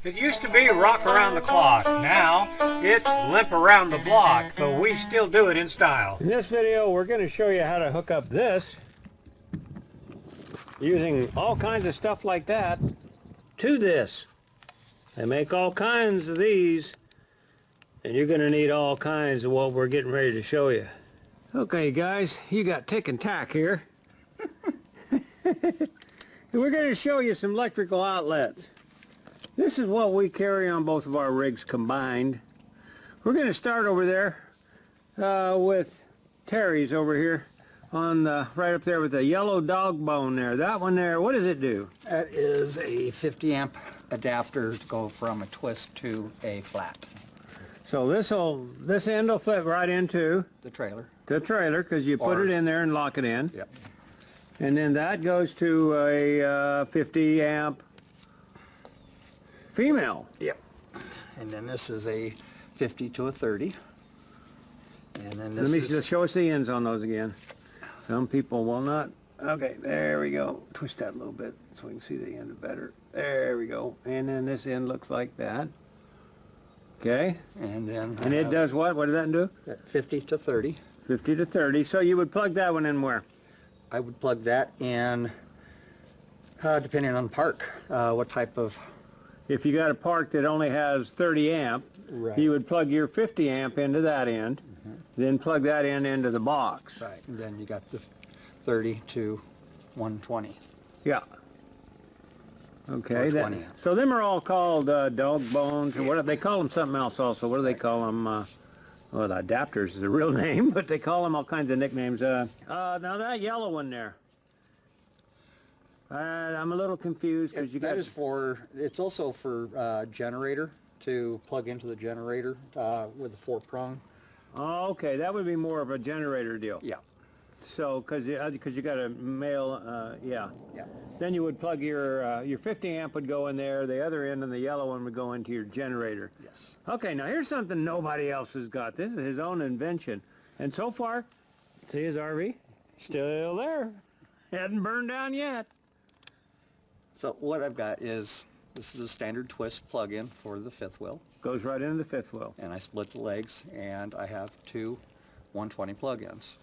It used to be rock around the clock. Now it's limp around the block, but we still do it in style. In this video, we're going to show you how to hook up this using all kinds of stuff like that to this. They make all kinds of these, and you're going to need all kinds of what we're getting ready to show you. Okay, guys, you got tick and tack here. We're going to show you some electrical outlets. This is what we carry on both of our rigs combined. We're going to start over there with Terry's over here on the right up there with the yellow dog bone there. That one there, what does it do? That is a 50 amp adapter to go from a twist to a flat. So this end will fit right into The trailer. the trailer because you put it in there and lock it in. Yep. And then that goes to a 50 amp female. Yep. And then this is a 50 to a 30. And then this Let me is just show us the ends on those again. Some people will not. Okay, there we go. Twist that a little bit so we can see the end better. There we go. And then this end looks like that. Okay. and then And it does what? What does that do? 50 to 30. 50 to 30. So you would plug that one in where? I would plug that in depending on park, what type of. If you got a park that only has 30 amp, Right. you would plug your 50 amp into that end, then plug that into the box. Right. And then you got the 30 to 120. Yeah. Okay. Or 20 amp. So them are all called dog bones, or what? They call them something else also. What do they call them? Well, the adapters is the real name, but they call them all kinds of nicknames. Now that yellow one there, I'm a little confused because you got. That is for, it's also for generator, to plug into the generator with a 4-prong. Oh, okay, that would be more of a generator deal. Yeah. So, because you got a male, yeah. Yeah. Then you would plug your 50 amp would go in there. The other end and the yellow one would go into your generator. Yes. Okay, now here's something nobody else has got. This is his own invention, and so far, see his RV, still there, hadn't burned down yet. So what I've got is, this is a standard twist plug-in for the fifth wheel, Goes right into the fifth wheel. and I split the legs, and I have two 120 plug-ins.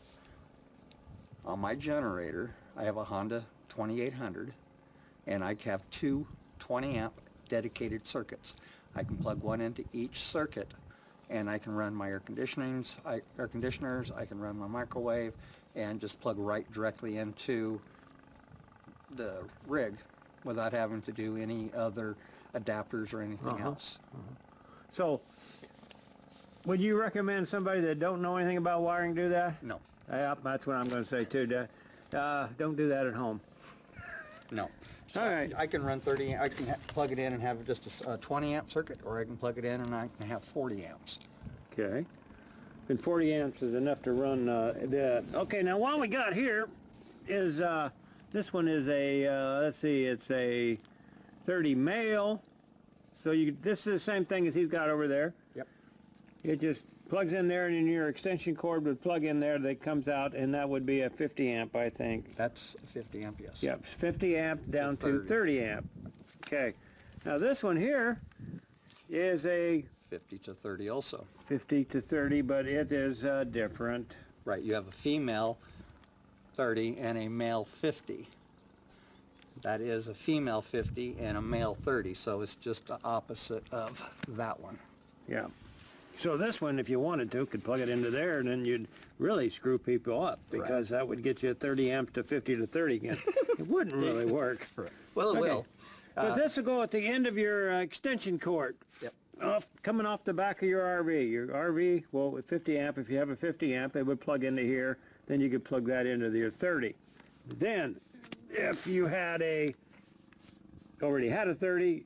On my generator, I have a Honda 2800, and I have two 20 amp dedicated circuits. I can plug one into each circuit, and I can run my air conditioners, I can run my microwave, and just plug right directly into the rig without having to do any other adapters or anything else. So, would you recommend somebody that don't know anything about wiring do that? No, Yeah, that's what I'm going to say too. Don't do that at home. no. So All right. I can run 30, I can plug it in and have just a 20 amp circuit, or I can plug it in and I can have 40 amps. Okay. And 40 amps is enough to run that. Okay, now what we got here is, this one is a, let's see, it's a 30 male. So this is the same thing as he's got over there. Yep. It just plugs in there, and then your extension cord would plug in there that comes out, and that would be a 50 amp, I think. That's a 50 amp, yes. Yep, 50 amp down to 30. 30 amp. Okay. Now this one here is a 50 to 30 also. 50 to 30, but it is different. Right, you have a female 30 and a male 50. That is a female 50 and a male 30, so it's just the opposite of that one. Yeah. So this one, if you wanted to, could plug it into there, and then you'd really screw people up, because that would get you 30 amps to 50 to 30 again. It wouldn't really work. Well, it Okay. will. But this will go at the end of your extension cord. Yep. Coming off the back of your RV. Your RV, well, with 50 amp, if you have a 50 amp, it would plug into here. Then you could plug that into your 30. Then, if you had already had a 30,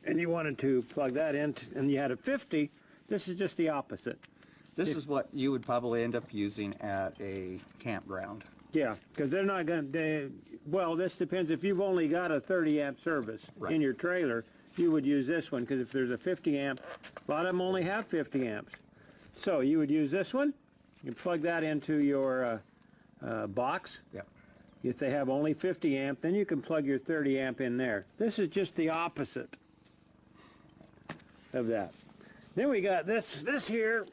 and you wanted to plug that in, and you had a 50, this is just the opposite. This is what you would probably end up using at a campground. Yeah, because they're not going to, well, this depends. If you've only got a 30 amp service in your trailer, you would use this one, because if there's a 50 amp, a lot of them only have 50 amps. So you would use this one, you plug that into your box. Yep. If they have only 50 amp, then you can plug your 30 amp in there. This is just the opposite. of that. Then we got this here.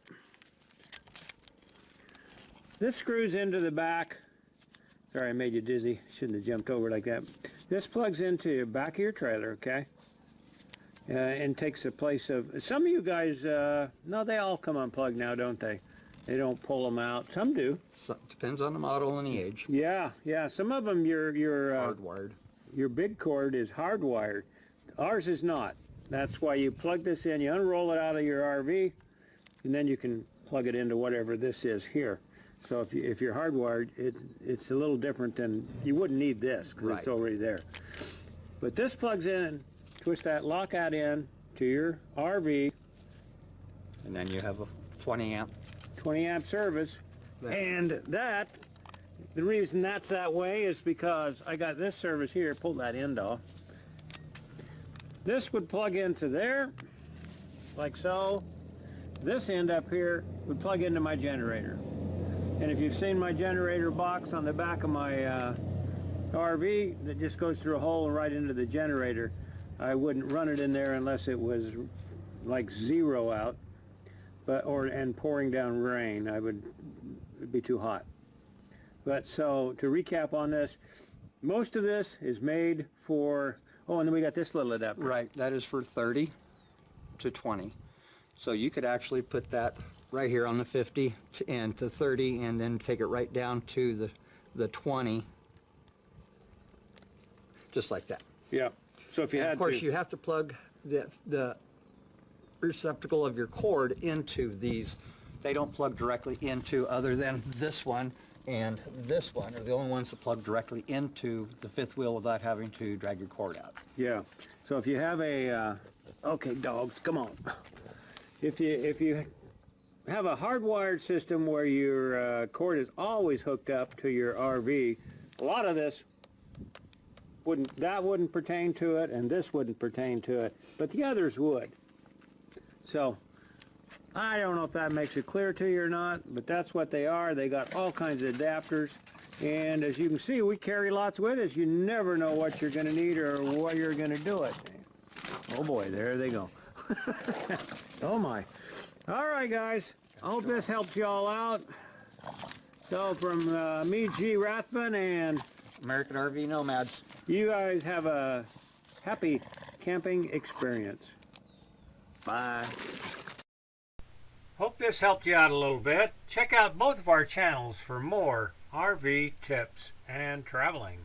This screws into the back. Sorry, I made you dizzy. Shouldn't have jumped over like that. This plugs into the back of your trailer, okay? And takes the place of, some of you guys, no, they all come unplugged now, don't they? They don't pull them out. Some do. So, depends on the model and the age. Yeah, yeah. Some of them, your Hardwired. your big cord is hardwired. Ours is not. That's why you plug this in, you unroll it out of your RV, and then you can plug it into whatever this is here. So if you're hardwired, it's a little different than, you wouldn't need this because it's already there. But this plugs in, twist that, lock that in to your RV. And then you have a 20 amp. 20 amp service. And that, the reason that's that way is because I got this service here, pull that end off. This would plug into there, like so. This end up here would plug into my generator. And if you've seen my generator box on the back of my RV, that just goes through a hole right into the generator. I wouldn't run it in there unless it was like 0 out, and pouring down rain. It'd be too hot. But so to recap on this, most of this is made for, oh, and then we got this little adapter. Right, that is for 30 to 20. So you could actually put that right here on the 50 and to 30 and then take it right down to the 20, just like that. Yeah. So if you had to. Of course, you have to plug the receptacle of your cord into these. They don't plug directly into, other than this one and this one are the only ones that plug directly into the fifth wheel without having to drag your cord out. Yeah. So if you have a, okay, dogs, come on. If you have a hardwired system where your cord is always hooked up to your RV, a lot of this wouldn't pertain to it, and this wouldn't pertain to it, but the others would. So I don't know if that makes it clear to you or not, but that's what they are. They got all kinds of adapters, and as you can see, we carry lots with us. You never know what you're going to need or what you're going to do it. Oh boy, there they go. Oh my. All right, guys. I hope this helps you all out. So from me, G. RAThbun, and American RV Nomads. you guys have a happy camping experience. Bye. Hope this helped you out a little bit. Check out both of our channels for more RV tips and traveling.